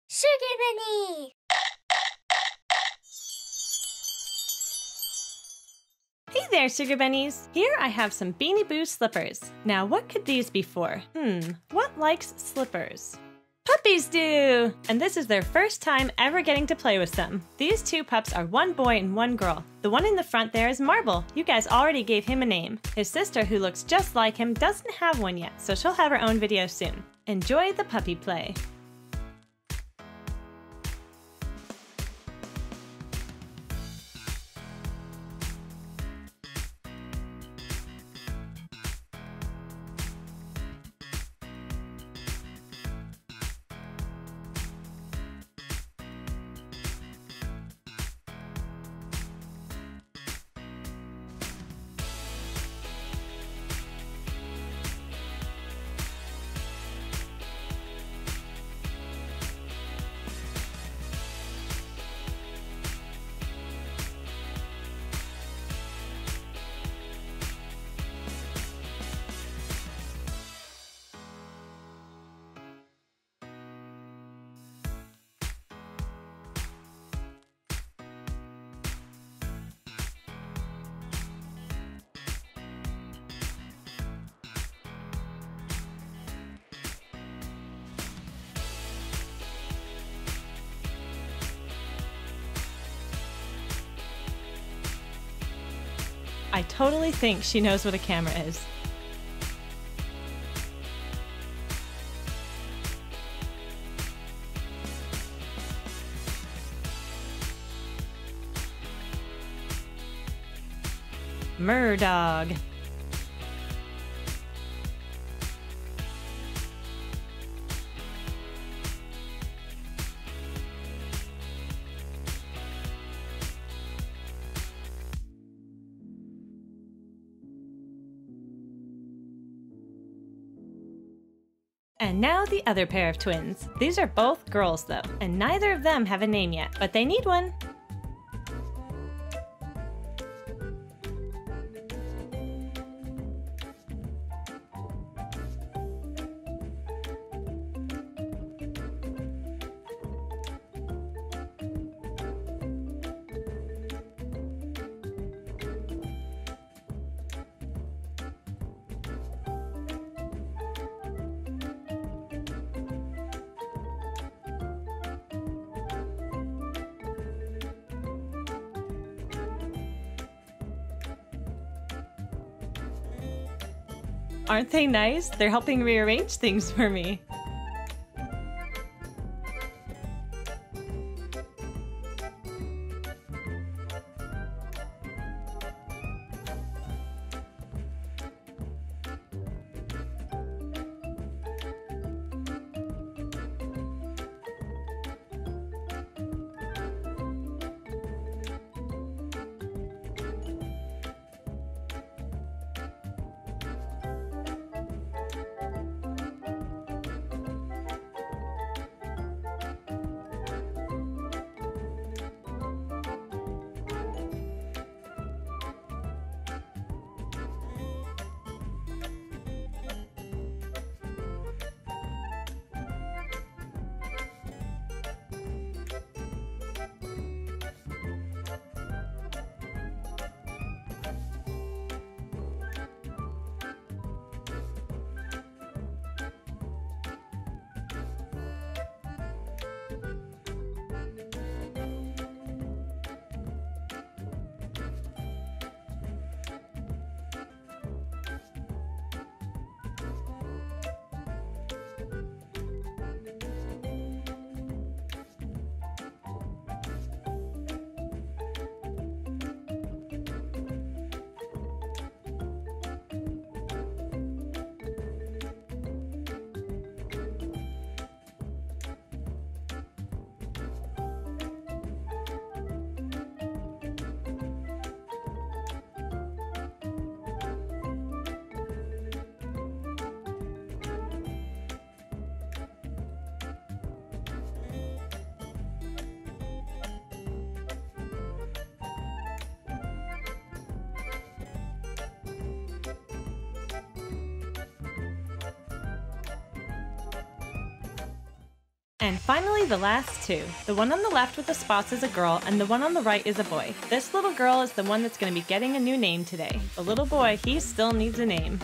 Sugar Bunny! Hey there, Sugar Bunnies! Here I have some Beanie Boo slippers. Now what could these be for? What likes slippers? Puppies do! And this is their first time ever getting to play with them. These two pups are one boy and one girl. The one in the front there is Marble. You guys already gave him a name. His sister, who looks just like him, doesn't have one yet, so she'll have her own video soon. Enjoy the puppy play. I totally think she knows what a camera is. Murdog. And now the other pair of twins. These are both girls though, and neither of them have a name yet, but they need one. Aren't they nice? They're helping rearrange things for me. And finally, the last two. The one on the left with the spots is a girl, and the one on the right is a boy. This little girl is the one that's going to be getting a new name today. The little boy, he still needs a name.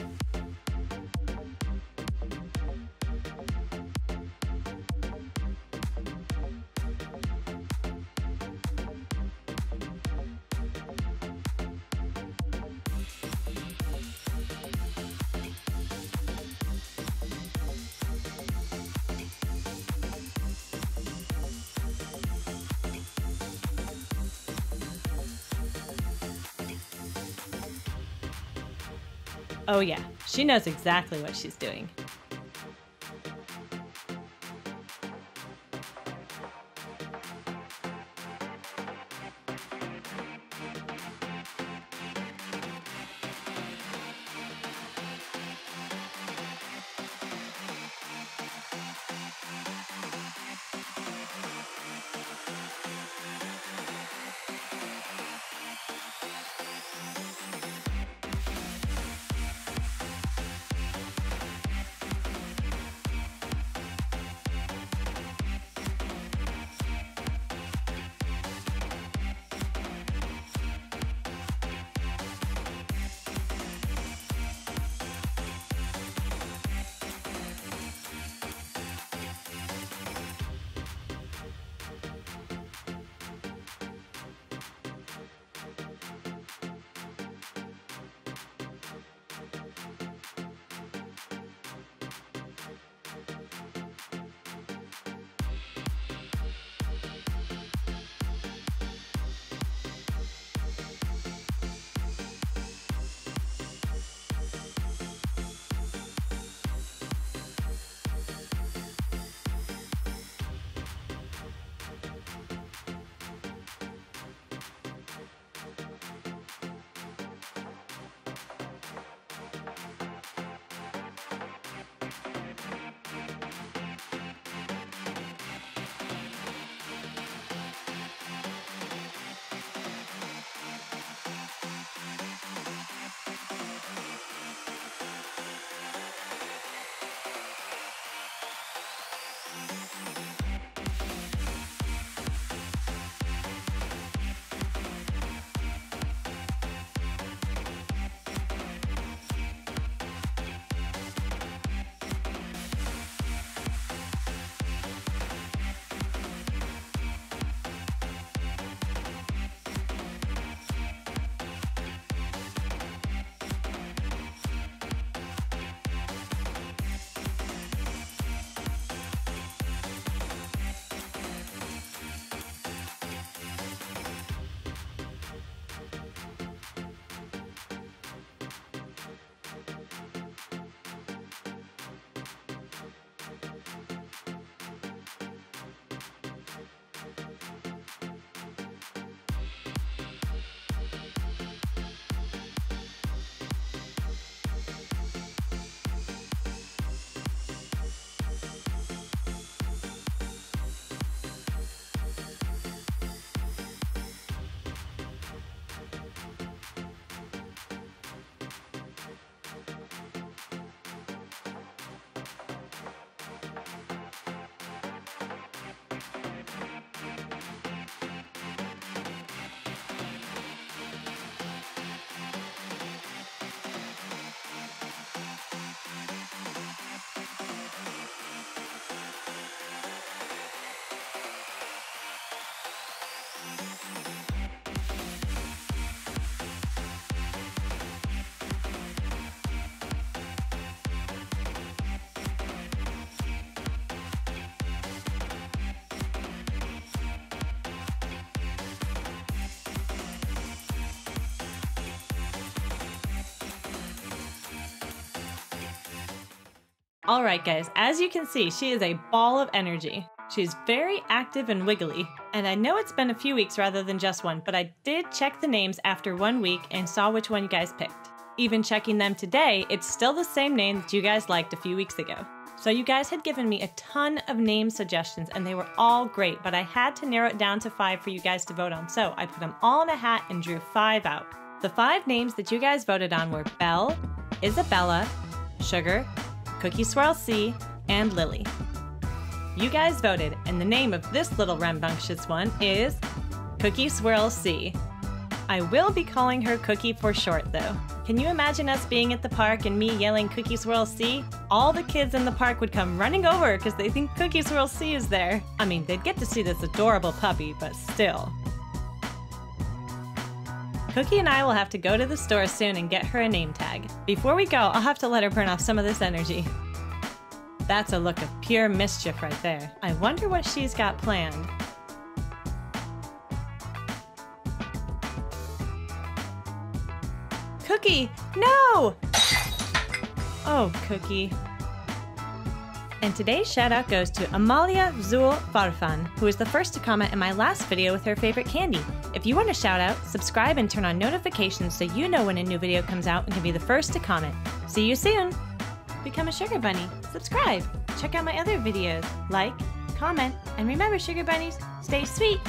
Oh yeah, she knows exactly what she's doing. Alright guys, as you can see, she is a ball of energy. She's very active and wiggly, and I know it's been a few weeks rather than just one, but I did check the names after 1 week and saw which one you guys picked. Even checking them today, it's still the same name that you guys liked a few weeks ago. So you guys had given me a ton of name suggestions and they were all great, but I had to narrow it down to 5 for you guys to vote on, so I put them all in a hat and drew 5 out. The 5 names that you guys voted on were Belle, Isabella, Sugar, Cookie Swirl C, and Lily. You guys voted, and the name of this little rambunctious one is Cookie Swirl C. I will be calling her Cookie for short, though. Can you imagine us being at the park and me yelling Cookie Swirl C? All the kids in the park would come running over because they think Cookie Swirl C is there. I mean, they'd get to see this adorable puppy, but still. Cookie and I will have to go to the store soon and get her a name tag. Before we go, I'll have to let her burn off some of this energy. That's a look of pure mischief right there. I wonder what she's got planned. Cookie, no! Oh, Cookie. And today's shout out goes to Amalia Zul Farfan, who was the first to comment in my last video with her favorite candy. If you want a shout out, subscribe and turn on notifications so you know when a new video comes out and can be the first to comment. See you soon! Become a Sugar Bunny, subscribe, check out my other videos, like, comment, and remember, Sugar Bunnies, stay sweet!